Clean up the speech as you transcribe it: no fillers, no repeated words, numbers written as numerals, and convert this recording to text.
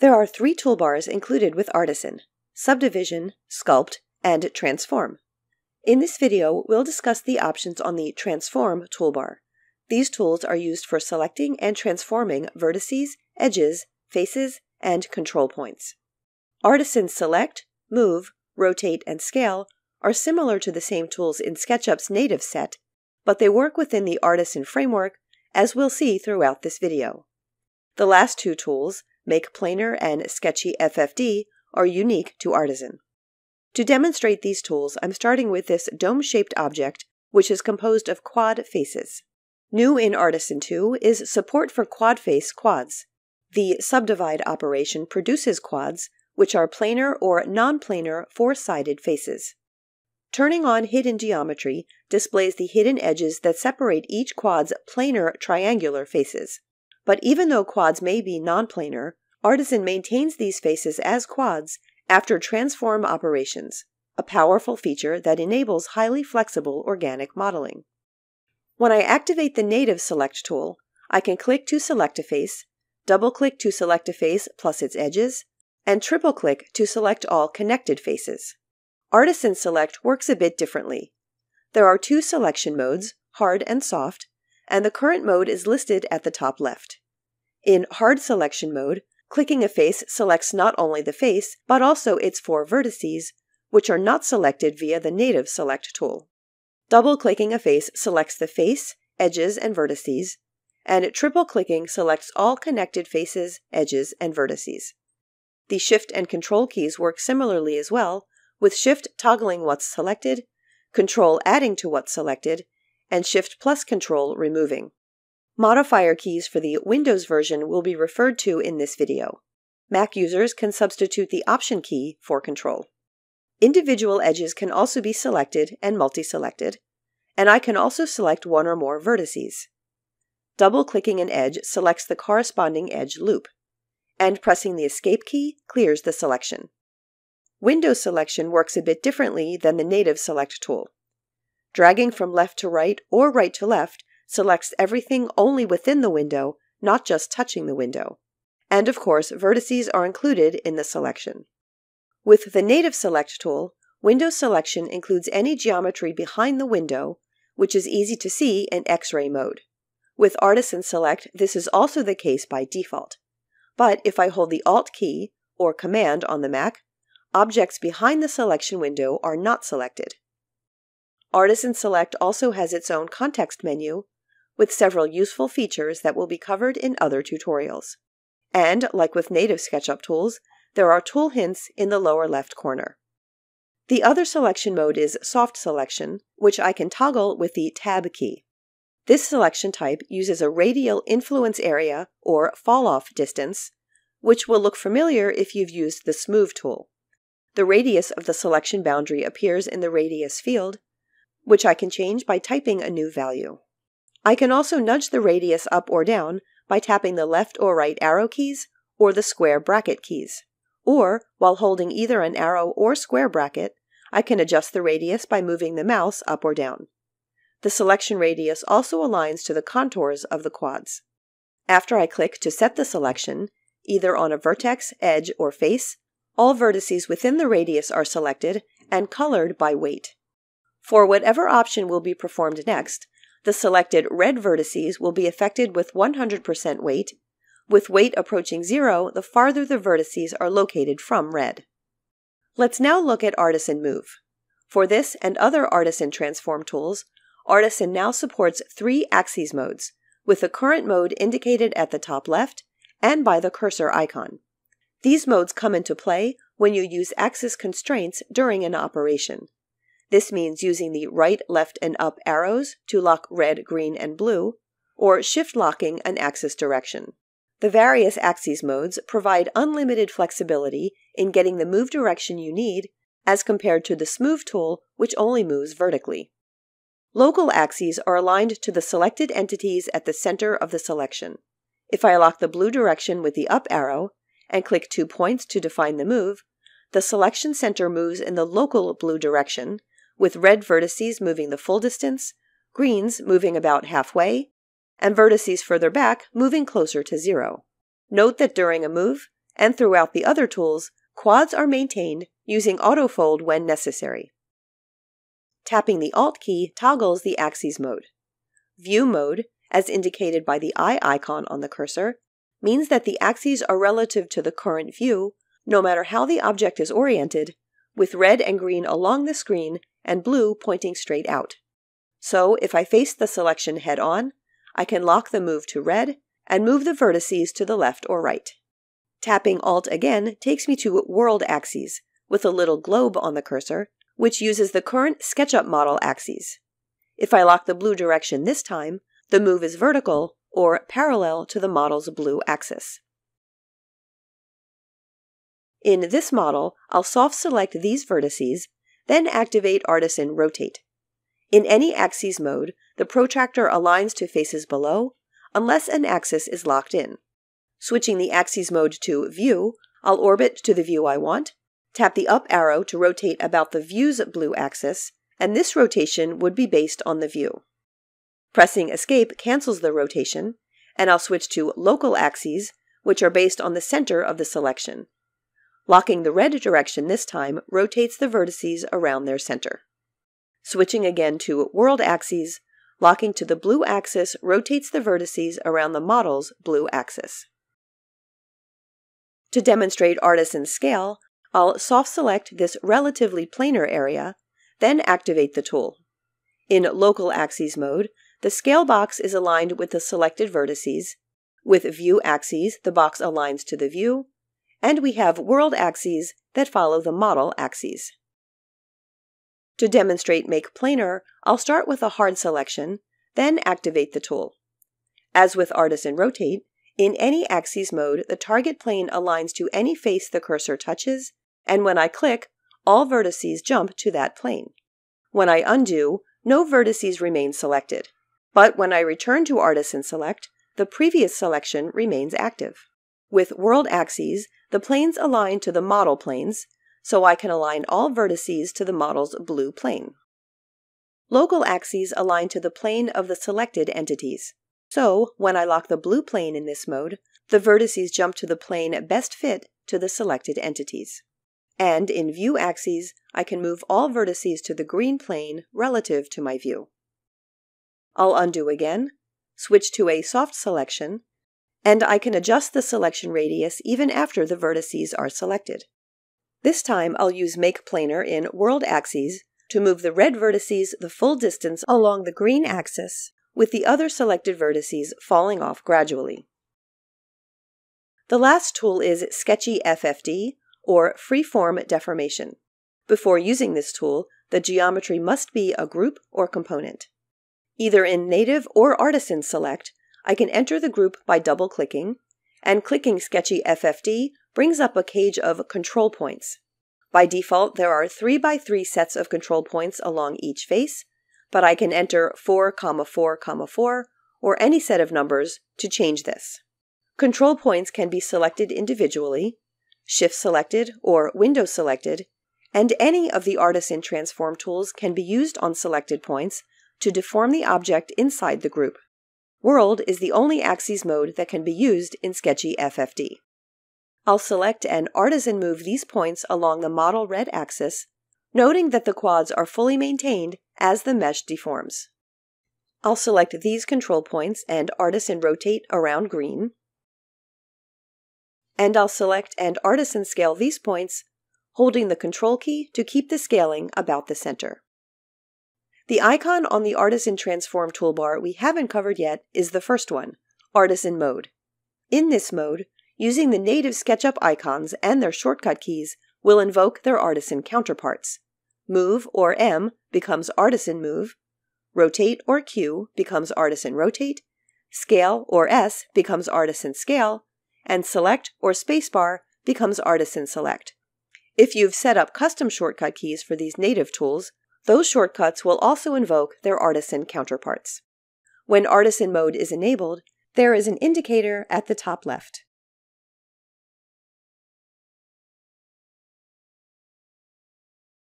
There are 3 toolbars included with Artisan: Subdivision, Sculpt, and Transform. In this video, we'll discuss the options on the Transform toolbar. These tools are used for selecting and transforming vertices, edges, faces, and control points. Artisan's Select, Move, Rotate, and Scale are similar to the same tools in SketchUp's native set, but they work within the Artisan framework, as we'll see throughout this video. The last 2 tools, Make Planar and Sketchy FFD, are unique to Artisan. To demonstrate these tools, I'm starting with this dome-shaped object, which is composed of quad faces. New in Artisan 2 is support for quad-face quads. The subdivide operation produces quads, which are planar or non-planar 4-sided faces. Turning on Hidden Geometry displays the hidden edges that separate each quad's planar triangular faces. But even though quads may be non-planar, Artisan maintains these faces as quads after transform operations, a powerful feature that enables highly flexible organic modeling. When I activate the native Select tool, I can click to select a face, double-click to select a face plus its edges, and triple-click to select all connected faces. Artisan Select works a bit differently. There are 2 selection modes, hard and soft, and the current mode is listed at the top left. In hard selection mode, clicking a face selects not only the face, but also its 4 vertices, which are not selected via the native Select tool. Double-clicking a face selects the face, edges, and vertices, and triple-clicking selects all connected faces, edges, and vertices. The Shift and Control keys work similarly as well, with Shift toggling what's selected, Control adding to what's selected, and Shift plus Control removing. Modifier keys for the Windows version will be referred to in this video. Mac users can substitute the Option key for Control. Individual edges can also be selected and multi-selected, and I can also select 1 or more vertices. Double-clicking an edge selects the corresponding edge loop, and pressing the Escape key clears the selection. Window selection works a bit differently than the native Select tool. Dragging from left to right or right to left selects everything only within the window, not just touching the window. And of course, vertices are included in the selection. With the native Select tool, window selection includes any geometry behind the window, which is easy to see in X-ray mode. With Artisan Select, this is also the case by default. But if I hold the Alt key, or Command on the Mac, objects behind the selection window are not selected. Artisan Select also has its own context menu, with several useful features that will be covered in other tutorials. And, like with native SketchUp tools, there are tool hints in the lower left corner. The other selection mode is Soft Selection, which I can toggle with the Tab key. This selection type uses a radial influence area, or fall-off distance, which will look familiar if you've used the Smooth tool. The radius of the selection boundary appears in the radius field, which I can change by typing a new value. I can also nudge the radius up or down by tapping the left or right arrow keys or the square bracket keys. Or, while holding either an arrow or square bracket, I can adjust the radius by moving the mouse up or down. The selection radius also aligns to the contours of the quads. After I click to set the selection, either on a vertex, edge, or face, all vertices within the radius are selected and colored by weight. For whatever option will be performed next, the selected red vertices will be affected with 100% weight. With weight approaching 0, the farther the vertices are located from red. Let's now look at Artisan Move. For this and other Artisan Transform tools, Artisan now supports 3 axes modes, with the current mode indicated at the top left and by the cursor icon. These modes come into play when you use axis constraints during an operation. This means using the right, left, and up arrows to lock red, green, and blue, or shift-locking an axis direction. The various axes modes provide unlimited flexibility in getting the move direction you need, as compared to the Smooth tool, which only moves vertically. Local axes are aligned to the selected entities at the center of the selection. If I lock the blue direction with the up arrow, and click 2 points to define the move, the selection center moves in the local blue direction, with red vertices moving the full distance, greens moving about halfway, and vertices further back moving closer to 0. Note that during a move, and throughout the other tools, quads are maintained using autofold when necessary. Tapping the Alt key toggles the axes mode. View mode, as indicated by the eye icon on the cursor, means that the axes are relative to the current view, no matter how the object is oriented, with red and green along the screen and blue pointing straight out. So if I face the selection head-on, I can lock the move to red and move the vertices to the left or right. Tapping Alt again takes me to World Axes, with a little globe on the cursor, which uses the current SketchUp model axes. If I lock the blue direction this time, the move is vertical, or parallel to the model's blue axis. In this model, I'll soft-select these vertices, then activate Artisan Rotate. In any axes mode, the protractor aligns to faces below, unless an axis is locked in. Switching the axes mode to View, I'll orbit to the view I want, tap the up arrow to rotate about the view's blue axis, and this rotation would be based on the view. Pressing Escape cancels the rotation, and I'll switch to Local Axes, which are based on the center of the selection. Locking the red direction this time rotates the vertices around their center. Switching again to World Axes, locking to the blue axis rotates the vertices around the model's blue axis. To demonstrate Artisan scale, I'll soft-select this relatively planar area, then activate the tool. In Local Axes mode, the scale box is aligned with the selected vertices. With View Axes, the box aligns to the view, and we have World Axes that follow the model axes. To demonstrate Make Planar, I'll start with a hard selection, then activate the tool. As with Artisan Rotate, in any axes mode, the target plane aligns to any face the cursor touches, and when I click, all vertices jump to that plane. When I undo, no vertices remain selected. But when I return to Artisan Select, the previous selection remains active. With World Axes, the planes align to the model planes, so I can align all vertices to the model's blue plane. Local Axes align to the plane of the selected entities. So, when I lock the blue plane in this mode, the vertices jump to the plane best fit to the selected entities. And in View Axes, I can move all vertices to the green plane relative to my view. I'll undo again, switch to a soft selection, and I can adjust the selection radius even after the vertices are selected. This time I'll use Make Planar in World Axes to move the red vertices the full distance along the green axis, with the other selected vertices falling off gradually. The last tool is Sketchy FFD, or Freeform Deformation. Before using this tool, the geometry must be a group or component. Either in Native or Artisan Select, I can enter the group by double-clicking, and clicking Sketchy FFD brings up a cage of control points. By default, there are 3x3 sets of control points along each face, but I can enter 4, 4, 4, or any set of numbers to change this. Control points can be selected individually, shift-selected or window-selected, and any of the Artisan transform tools can be used on selected points to deform the object inside the group. World is the only axes mode that can be used in Sketchy FFD. I'll select and Artisan move these points along the model red axis, noting that the quads are fully maintained as the mesh deforms. I'll select these control points and Artisan rotate around green, and I'll select and Artisan scale these points, holding the Control key to keep the scaling about the center. The icon on the Artisan Transform toolbar we haven't covered yet is the first one, Artisan Mode. In this mode, using the native SketchUp icons and their shortcut keys will invoke their Artisan counterparts. Move, or M, becomes Artisan Move, Rotate, or Q, becomes Artisan Rotate, Scale, or S, becomes Artisan Scale, and Select, or Spacebar, becomes Artisan Select. If you've set up custom shortcut keys for these native tools, those shortcuts will also invoke their Artisan counterparts. When Artisan Mode is enabled, there is an indicator at the top left.